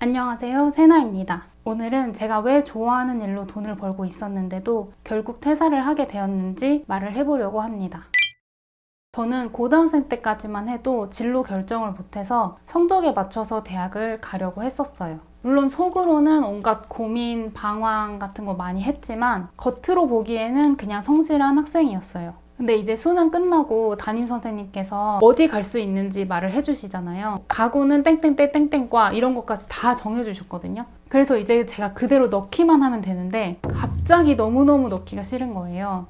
안녕하세요, 세나입니다. 오늘은 제가 왜 좋아하는 일로 돈을 벌고 있었는데도 결국 퇴사를 하게 되었는지 말을 해보려고 합니다. 저는 고등학생 때까지만 해도 진로 결정을 못해서 성적에 맞춰서 대학을 가려고 했었어요. 물론 속으로는 온갖 고민, 방황 같은 거 많이 했지만 겉으로 보기에는 그냥 성실한 학생이었어요. 근데 이제 수능 끝나고 담임 선생님께서 어디 갈 수 있는지 말을 해주시잖아요. 가고는 땡땡땡땡땡과 이런 것까지 다 정해주셨거든요. 그래서 이제 제가 그대로 넣기만 하면 되는데 갑자기 너무너무 넣기가 싫은 거예요.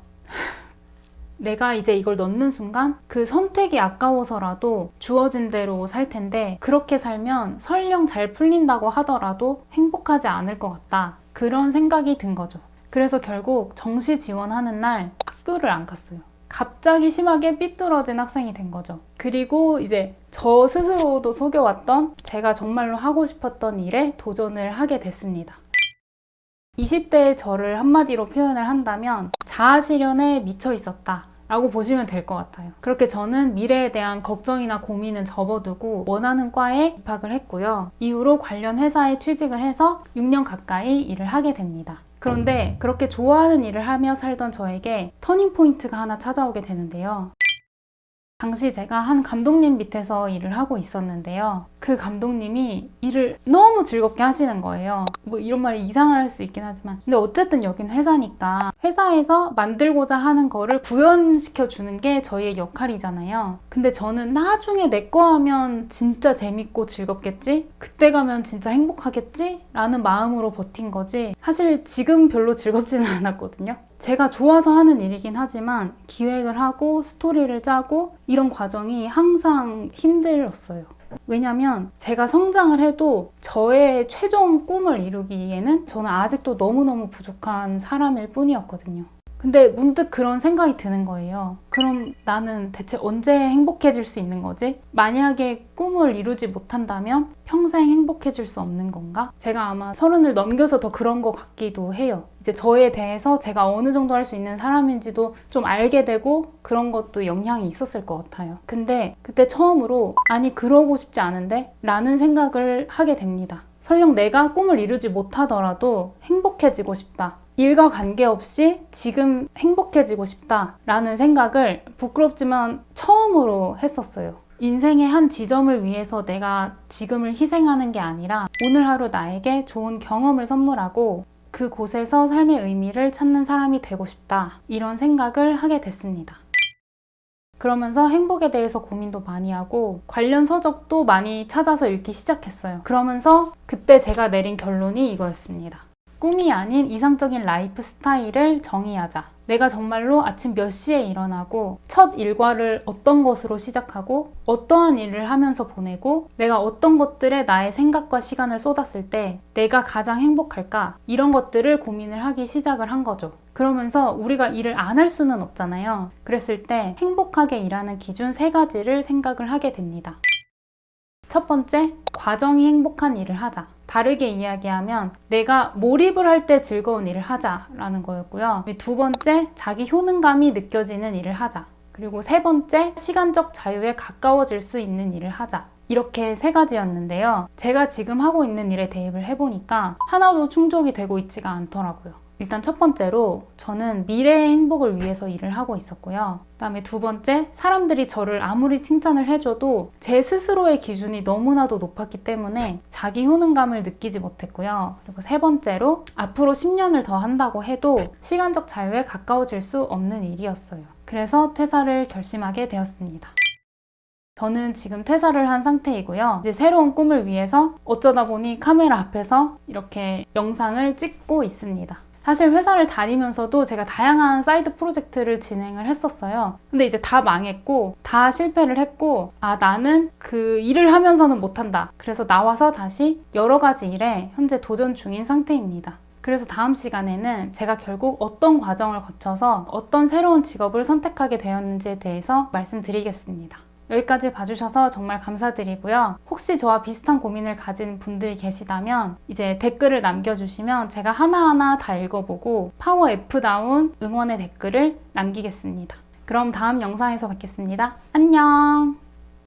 내가 이제 이걸 넣는 순간 그 선택이 아까워서라도 주어진 대로 살 텐데 그렇게 살면 설령 잘 풀린다고 하더라도 행복하지 않을 것 같다. 그런 생각이 든 거죠. 그래서 결국 정시 지원하는 날 학교를 안 갔어요. 갑자기 심하게 삐뚤어진 학생이 된 거죠. 그리고 이제 저 스스로도 속여왔던 제가 정말로 하고 싶었던 일에 도전을 하게 됐습니다. 20대의 저를 한마디로 표현을 한다면 자아실현에 미쳐 있었다 라고 보시면 될 것 같아요. 그렇게 저는 미래에 대한 걱정이나 고민은 접어두고 원하는 과에 입학을 했고요. 이후로 관련 회사에 취직을 해서 6년 가까이 일을 하게 됩니다. 그런데 그렇게 좋아하는 일을 하며 살던 저에게 터닝포인트가 하나 찾아오게 되는데요. 당시 제가 한 감독님 밑에서 일을 하고 있었는데요. 그 감독님이 일을 너무 즐겁게 하시는 거예요. 뭐 이런 말이 이상할 수 있긴 하지만 근데 어쨌든 여긴 회사니까 회사에서 만들고자 하는 거를 구현시켜 주는 게 저희의 역할이잖아요. 근데 저는 나중에 내 거 하면 진짜 재밌고 즐겁겠지? 그때 가면 진짜 행복하겠지? 라는 마음으로 버틴 거지 사실 지금 별로 즐겁지는 않았거든요. 제가 좋아서 하는 일이긴 하지만 기획을 하고 스토리를 짜고 이런 과정이 항상 힘들었어요. 왜냐면 제가 성장을 해도 저의 최종 꿈을 이루기에는 저는 아직도 너무너무 부족한 사람일 뿐이었거든요. 근데 문득 그런 생각이 드는 거예요. 그럼 나는 대체 언제 행복해질 수 있는 거지? 만약에 꿈을 이루지 못한다면 평생 행복해질 수 없는 건가? 제가 아마 30을 넘겨서 더 그런 것 같기도 해요. 이제 저에 대해서 제가 어느 정도 할 수 있는 사람인지도 좀 알게 되고 그런 것도 영향이 있었을 것 같아요. 근데 그때 처음으로 아니 그러고 싶지 않은데? 라는 생각을 하게 됩니다. 설령 내가 꿈을 이루지 못하더라도 행복해지고 싶다. 일과 관계없이 지금 행복해지고 싶다라는 생각을 부끄럽지만 처음으로 했었어요. 인생의 한 지점을 위해서 내가 지금을 희생하는 게 아니라 오늘 하루 나에게 좋은 경험을 선물하고 그곳에서 삶의 의미를 찾는 사람이 되고 싶다. 이런 생각을 하게 됐습니다. 그러면서 행복에 대해서 고민도 많이 하고 관련 서적도 많이 찾아서 읽기 시작했어요. 그러면서 그때 제가 내린 결론이 이거였습니다. 꿈이 아닌 이상적인 라이프 스타일을 정의하자. 내가 정말로 아침 몇 시에 일어나고 첫 일과를 어떤 것으로 시작하고 어떠한 일을 하면서 보내고 내가 어떤 것들에 나의 생각과 시간을 쏟았을 때 내가 가장 행복할까? 이런 것들을 고민을 하기 시작을 한 거죠. 그러면서 우리가 일을 안 할 수는 없잖아요. 그랬을 때 행복하게 일하는 기준 3가지를 생각을 하게 됩니다. 첫 번째, 과정이 행복한 일을 하자. 다르게 이야기하면 내가 몰입을 할 때 즐거운 일을 하자라는 거였고요. 두 번째, 자기 효능감이 느껴지는 일을 하자. 그리고 세 번째, 시간적 자유에 가까워질 수 있는 일을 하자. 이렇게 3가지였는데요. 제가 지금 하고 있는 일에 대입을 해보니까 하나도 충족이 되고 있지가 않더라고요. 일단 첫 번째로 저는 미래의 행복을 위해서 일을 하고 있었고요. 그다음에 두 번째, 사람들이 저를 아무리 칭찬을 해줘도 제 스스로의 기준이 너무나도 높았기 때문에 자기 효능감을 느끼지 못했고요. 그리고 세 번째로 앞으로 10년을 더 한다고 해도 시간적 자유에 가까워질 수 없는 일이었어요. 그래서 퇴사를 결심하게 되었습니다. 저는 지금 퇴사를 한 상태이고요. 이제 새로운 꿈을 위해서 어쩌다 보니 카메라 앞에서 이렇게 영상을 찍고 있습니다. 사실 회사를 다니면서도 제가 다양한 사이드 프로젝트를 진행을 했었어요. 근데 이제 다 망했고 다 실패를 했고 나는 그 일을 하면서는 못한다. 그래서 나와서 다시 여러 가지 일에 현재 도전 중인 상태입니다. 그래서 다음 시간에는 제가 결국 어떤 과정을 거쳐서 어떤 새로운 직업을 선택하게 되었는지에 대해서 말씀드리겠습니다. 여기까지 봐주셔서 정말 감사드리고요. 혹시 저와 비슷한 고민을 가진 분들이 계시다면 이제 댓글을 남겨주시면 제가 하나하나 다 읽어보고 파워 F다운 응원의 댓글을 남기겠습니다. 그럼 다음 영상에서 뵙겠습니다. 안녕!